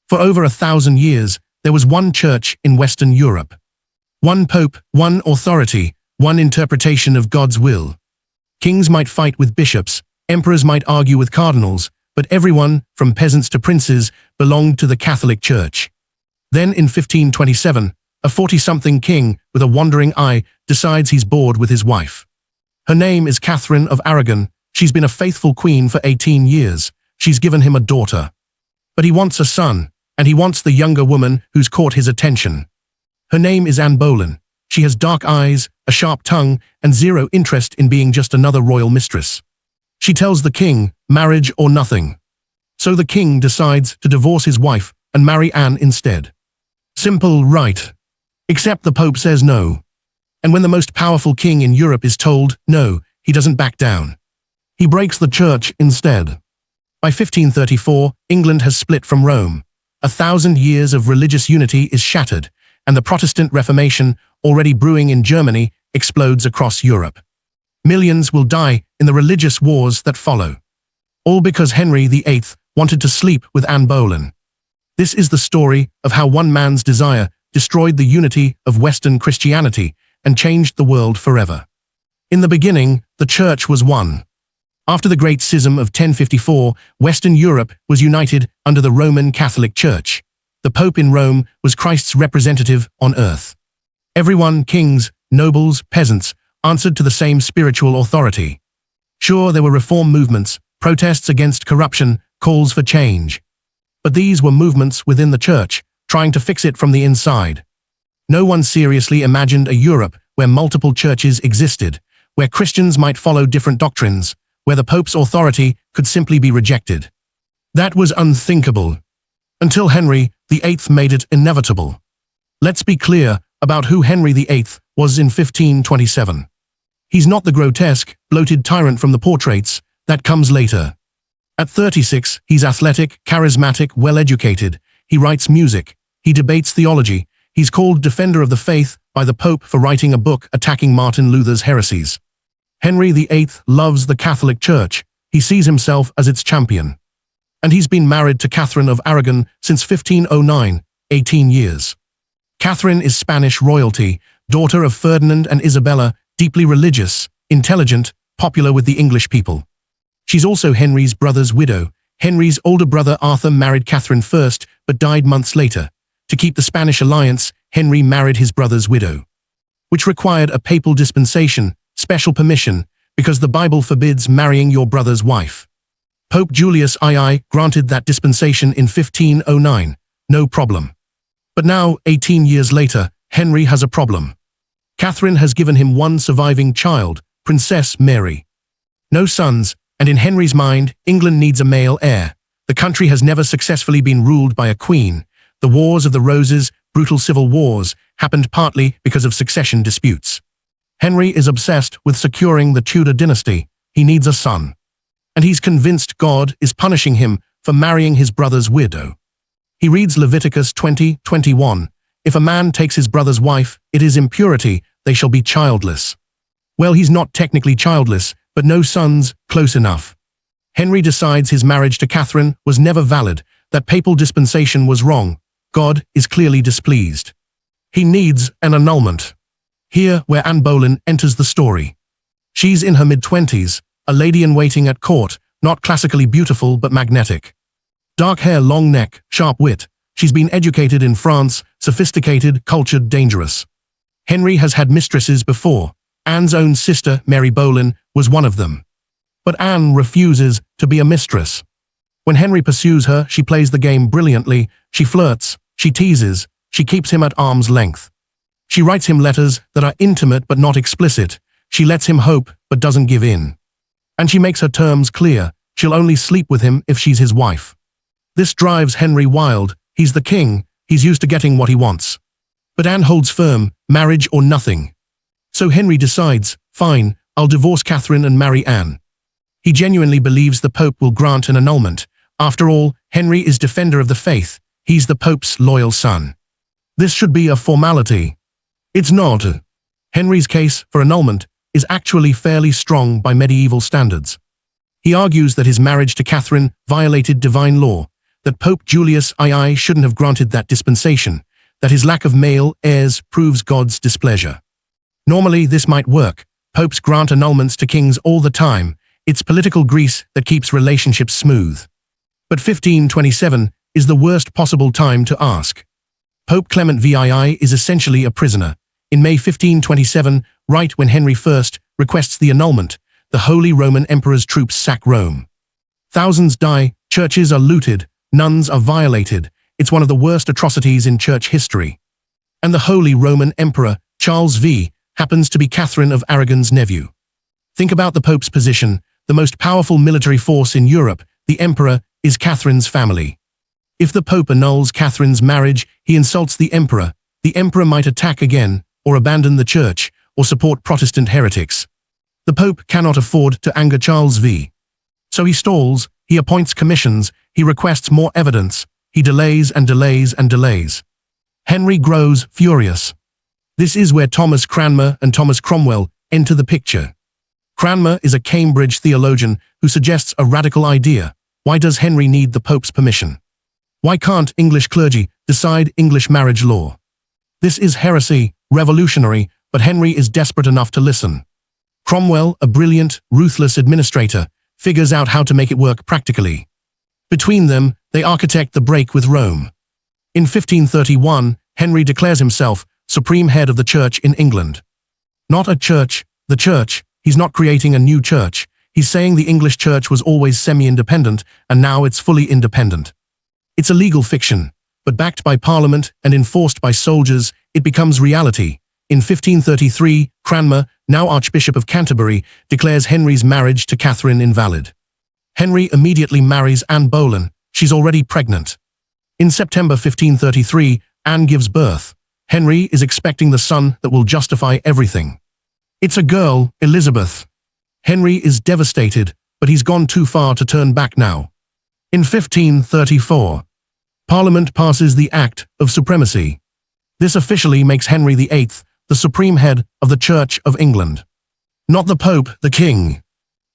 For over 1,000 years, there was one church in Western Europe. One pope, one authority, one interpretation of God's will. Kings might fight with bishops, emperors might argue with cardinals, but everyone, from peasants to princes, belonged to the Catholic Church. Then in 1527, a 40-something king with a wandering eye decides he's bored with his wife. Her name is Catherine of Aragon. She's been a faithful queen for 18 years. She's given him a daughter. But he wants a son, and he wants the younger woman who's caught his attention. Her name is Anne Boleyn. She has dark eyes, a sharp tongue, and zero interest in being just another royal mistress. She tells the king, marriage or nothing. So the king decides to divorce his wife and marry Anne instead. Simple, right? Except the Pope says no. And when the most powerful king in Europe is told no, he doesn't back down. He breaks the church instead. By 1534, England has split from Rome. 1,000 years of religious unity is shattered, and the Protestant Reformation, already brewing in Germany, explodes across Europe. Millions will die in the religious wars that follow. All because Henry VIII wanted to sleep with Anne Boleyn. This is the story of how one man's desire destroyed the unity of Western Christianity and changed the world forever. In the beginning, the church was one. After the Great Schism of 1054, Western Europe was united under the Roman Catholic Church. The Pope in Rome was Christ's representative on earth. Everyone, kings, nobles, peasants, answered to the same spiritual authority. Sure, there were reform movements, protests against corruption, calls for change. But these were movements within the church, trying to fix it from the inside. No one seriously imagined a Europe where multiple churches existed, where Christians might follow different doctrines, where the Pope's authority could simply be rejected. That was unthinkable. Until Henry VIII made it inevitable. Let's be clear about who Henry VIII was in 1527. He's not the grotesque, bloated tyrant from the portraits. That comes later. At 36, he's athletic, charismatic, well-educated. He writes music. He debates theology. He's called Defender of the Faith by the Pope for writing a book attacking Martin Luther's heresies. Henry VIII loves the Catholic Church. He sees himself as its champion. And he's been married to Catherine of Aragon since 1509, 18 years. Catherine is Spanish royalty, daughter of Ferdinand and Isabella, deeply religious, intelligent, popular with the English people. She's also Henry's brother's widow. Henry's older brother Arthur married Catherine first, but died months later. To keep the Spanish alliance, Henry married his brother's widow, which required a papal dispensation, special permission, because the Bible forbids marrying your brother's wife. Pope Julius II granted that dispensation in 1509, no problem. But now, 18 years later, Henry has a problem. Catherine has given him one surviving child, Princess Mary. No sons, and in Henry's mind, England needs a male heir. The country has never successfully been ruled by a queen. The Wars of the Roses, brutal civil wars, happened partly because of succession disputes. Henry is obsessed with securing the Tudor dynasty. He needs a son. And he's convinced God is punishing him for marrying his brother's widow. He reads Leviticus 20:21. If a man takes his brother's wife, it is impurity, they shall be childless. Well, he's not technically childless, but no sons, close enough. Henry decides his marriage to Catherine was never valid, that papal dispensation was wrong. God is clearly displeased. He needs an annulment. Here, where Anne Boleyn enters the story. She's in her mid-20s, a lady-in-waiting at court, not classically beautiful but magnetic. Dark hair, long neck, sharp wit. She's been educated in France, sophisticated, cultured, dangerous. Henry has had mistresses before. Anne's own sister, Mary Boleyn, was one of them. But Anne refuses to be a mistress. When Henry pursues her, she plays the game brilliantly. She flirts, she teases, she keeps him at arm's length. She writes him letters that are intimate but not explicit. She lets him hope but doesn't give in. And she makes her terms clear. She'll only sleep with him if she's his wife. This drives Henry wild. He's the king. He's used to getting what he wants. But Anne holds firm, marriage or nothing. So Henry decides, fine, I'll divorce Catherine and marry Anne. He genuinely believes the Pope will grant an annulment. After all, Henry is defender of the faith. He's the Pope's loyal son. This should be a formality. It's not. Henry's case for annulment is actually fairly strong by medieval standards. He argues that his marriage to Catherine violated divine law, that Pope Julius II shouldn't have granted that dispensation, that his lack of male heirs proves God's displeasure. Normally this might work. Popes grant annulments to kings all the time. It's political grease that keeps relationships smooth. But 1527 is the worst possible time to ask. Pope Clement VII is essentially a prisoner. In May 1527, right when Henry I requests the annulment, the Holy Roman Emperor's troops sack Rome. Thousands die, churches are looted, nuns are violated. It's one of the worst atrocities in church history. And the Holy Roman Emperor, Charles V, happens to be Catherine of Aragon's nephew. Think about the Pope's position. The most powerful military force in Europe, the Emperor, is Catherine's family. If the Pope annuls Catherine's marriage, he insults the Emperor. The Emperor might attack again, or abandon the Church, or support Protestant heretics. The Pope cannot afford to anger Charles V. So he stalls, he appoints commissions, he requests more evidence, he delays and delays and delays. Henry grows furious. This is where Thomas Cranmer and Thomas Cromwell enter the picture. Cranmer is a Cambridge theologian who suggests a radical idea. Why does Henry need the Pope's permission? Why can't English clergy decide English marriage law? This is heresy, revolutionary, but Henry is desperate enough to listen. Cromwell, a brilliant, ruthless administrator, figures out how to make it work practically. Between them, they architect the break with Rome. In 1531, Henry declares himself supreme head of the Church in England. Not a church, the Church. He's not creating a new church. He's saying the English Church was always semi-independent, and now it's fully independent. It's a legal fiction, but backed by Parliament and enforced by soldiers, it becomes reality. In 1533, Cranmer, now Archbishop of Canterbury, declares Henry's marriage to Catherine invalid. Henry immediately marries Anne Boleyn. She's already pregnant. In September 1533, Anne gives birth. Henry is expecting the son that will justify everything. It's a girl, Elizabeth. Henry is devastated, but he's gone too far to turn back now. In 1534, Parliament passes the Act of Supremacy. This officially makes Henry VIII the supreme head of the Church of England. Not the Pope, the King.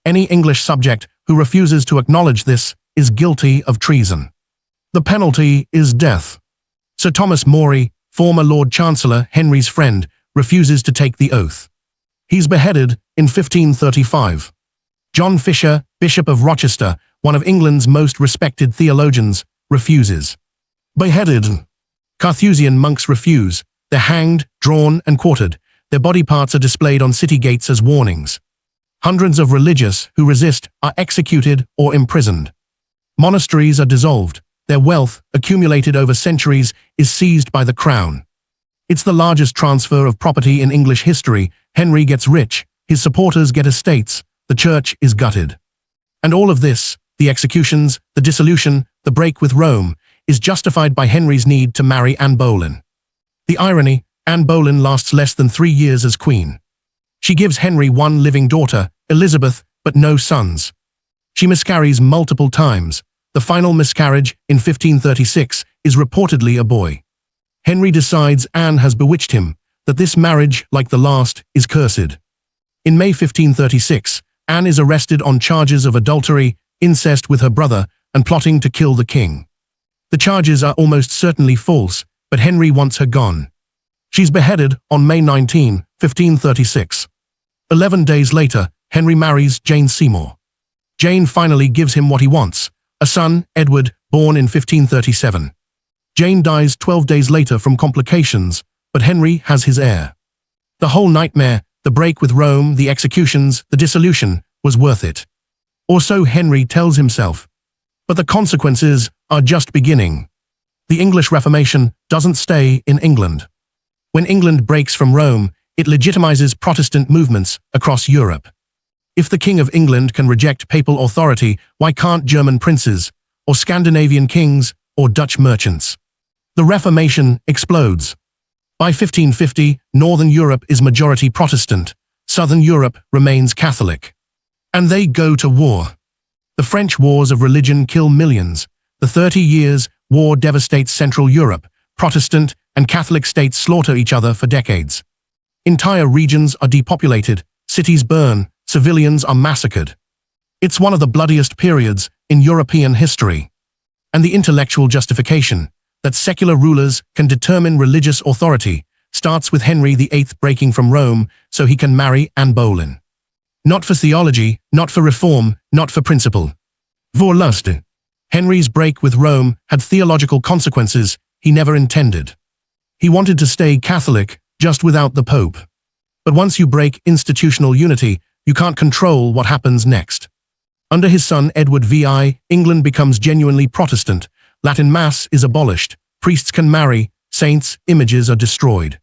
Any English subject who refuses to acknowledge this is guilty of treason. The penalty is death. Sir Thomas More, former Lord Chancellor, Henry's friend, refuses to take the oath. He's beheaded in 1535. John Fisher, Bishop of Rochester, one of England's most respected theologians, refuses. Beheaded. Carthusian monks refuse. They're hanged, drawn, and quartered. Their body parts are displayed on city gates as warnings. Hundreds of religious who resist are executed or imprisoned. Monasteries are dissolved. Their wealth, accumulated over centuries, is seized by the crown. It's the largest transfer of property in English history. Henry gets rich, his supporters get estates, the church is gutted. And all of this, the executions, the dissolution, the break with Rome, is justified by Henry's need to marry Anne Boleyn. The irony, Anne Boleyn lasts less than 3 years as queen. She gives Henry one living daughter, Elizabeth, but no sons. She miscarries multiple times. The final miscarriage, in 1536, is reportedly a boy. Henry decides Anne has bewitched him, that this marriage, like the last, is cursed. In May 1536, Anne is arrested on charges of adultery, incest with her brother, and plotting to kill the king. The charges are almost certainly false, but Henry wants her gone. She's beheaded on May 19, 1536. 11 days later, Henry marries Jane Seymour. Jane finally gives him what he wants, a son, Edward, born in 1537. Jane dies 12 days later from complications, but Henry has his heir. The whole nightmare, the break with Rome, the executions, the dissolution, was worth it. Or so Henry tells himself. But the consequences are just beginning. The English Reformation doesn't stay in England. When England breaks from Rome, it legitimizes Protestant movements across Europe. If the King of England can reject papal authority, why can't German princes, or Scandinavian kings, or Dutch merchants? The Reformation explodes. By 1550, Northern Europe is majority Protestant, Southern Europe remains Catholic. And they go to war. The French wars of religion kill millions. The 30 Years' War devastates Central Europe. Protestant and Catholic states slaughter each other for decades. Entire regions are depopulated, cities burn, civilians are massacred. It's one of the bloodiest periods in European history. and the intellectual justification that secular rulers can determine religious authority starts with Henry VIII breaking from Rome so he can marry Anne Boleyn. Not for theology, not for reform, not for principle. Voor lust. Henry's break with Rome had theological consequences he never intended. He wanted to stay Catholic, just without the Pope. But once you break institutional unity, you can't control what happens next. Under his son Edward VI, England becomes genuinely Protestant. Latin Mass is abolished. Priests can marry. Saints' images are destroyed.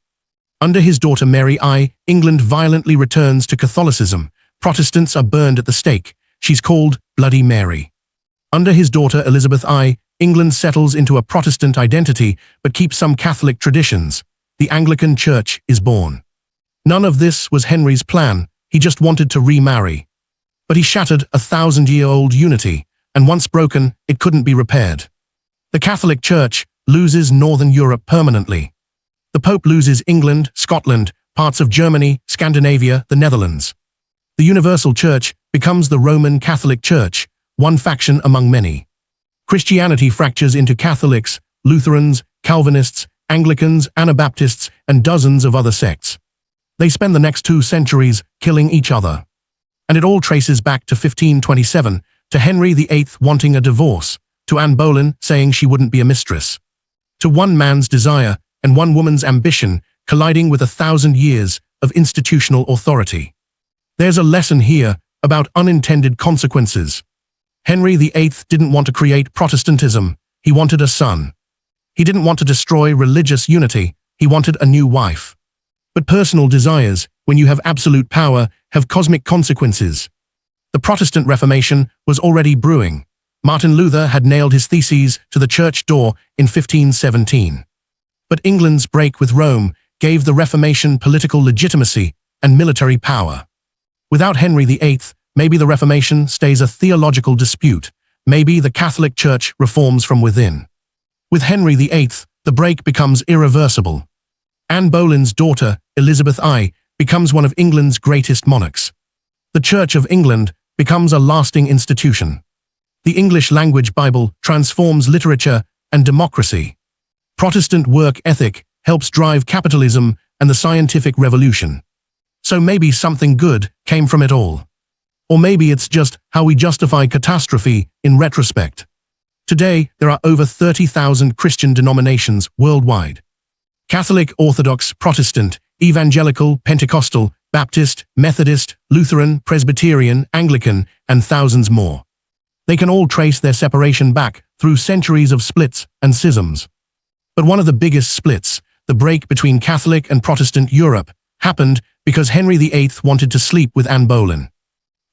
Under his daughter Mary I, England violently returns to Catholicism. Protestants are burned at the stake. She's called Bloody Mary. Under his daughter Elizabeth I, England settles into a Protestant identity but keeps some Catholic traditions. The Anglican Church is born. None of this was Henry's plan. He just wanted to remarry. But he shattered a 1,000-year-old unity, and once broken, it couldn't be repaired. The Catholic Church loses Northern Europe permanently. The Pope loses England, Scotland, parts of Germany, Scandinavia, the Netherlands. The Universal Church becomes the Roman Catholic Church, one faction among many. Christianity fractures into Catholics, Lutherans, Calvinists, Anglicans, Anabaptists, and dozens of other sects. They spend the next 2 centuries killing each other. And it all traces back to 1527, to Henry VIII wanting a divorce, to Anne Boleyn saying she wouldn't be a mistress, to one man's desire and one woman's ambition colliding with 1,000 years of institutional authority. There's a lesson here about unintended consequences. Henry VIII didn't want to create Protestantism, he wanted a son. He didn't want to destroy religious unity, he wanted a new wife. But personal desires, when you have absolute power, have cosmic consequences. The Protestant Reformation was already brewing. Martin Luther had nailed his theses to the church door in 1517. But England's break with Rome gave the Reformation political legitimacy and military power. Without Henry VIII, maybe the Reformation stays a theological dispute. Maybe the Catholic Church reforms from within. With Henry VIII, the break becomes irreversible. Anne Boleyn's daughter, Elizabeth I, becomes one of England's greatest monarchs. The Church of England becomes a lasting institution. The English language Bible transforms literature and democracy. Protestant work ethic helps drive capitalism and the scientific revolution. So maybe something good came from it all. Or maybe it's just how we justify catastrophe in retrospect. Today, there are over 30,000 Christian denominations worldwide. Catholic, Orthodox, Protestant, Evangelical, Pentecostal, Baptist, Methodist, Lutheran, Presbyterian, Anglican, and thousands more. They can all trace their separation back through centuries of splits and schisms. But one of the biggest splits, the break between Catholic and Protestant Europe, happened because Henry VIII wanted to sleep with Anne Boleyn.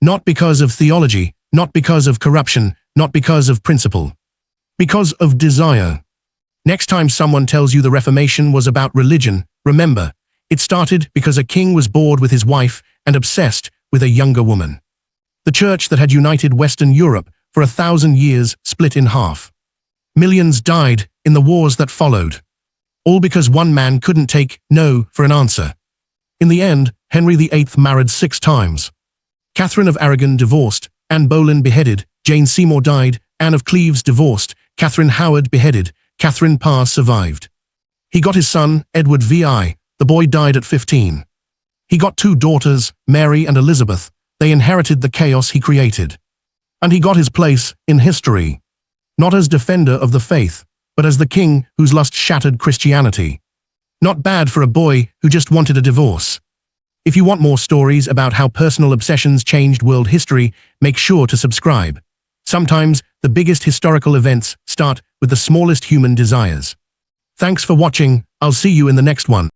Not because of theology, not because of corruption, not because of principle. Because of desire. Next time someone tells you the Reformation was about religion, remember, it started because a king was bored with his wife and obsessed with a younger woman. The church that had united Western Europe for 1,000 years split in half. Millions died in the wars that followed. All because one man couldn't take no for an answer. In the end, Henry VIII married 6 times. Catherine of Aragon divorced, Anne Boleyn beheaded, Jane Seymour died, Anne of Cleves divorced, Catherine Howard beheaded, Catherine Parr survived. He got his son, Edward VI. The boy died at 15. He got 2 daughters, Mary and Elizabeth. They inherited the chaos he created. And he got his place in history. Not as defender of the faith, but as the king whose lust shattered Christianity. Not bad for a boy who just wanted a divorce. If you want more stories about how personal obsessions changed world history, make sure to subscribe. Sometimes, the biggest historical events start with the smallest human desires. Thanks for watching. I'll see you in the next one.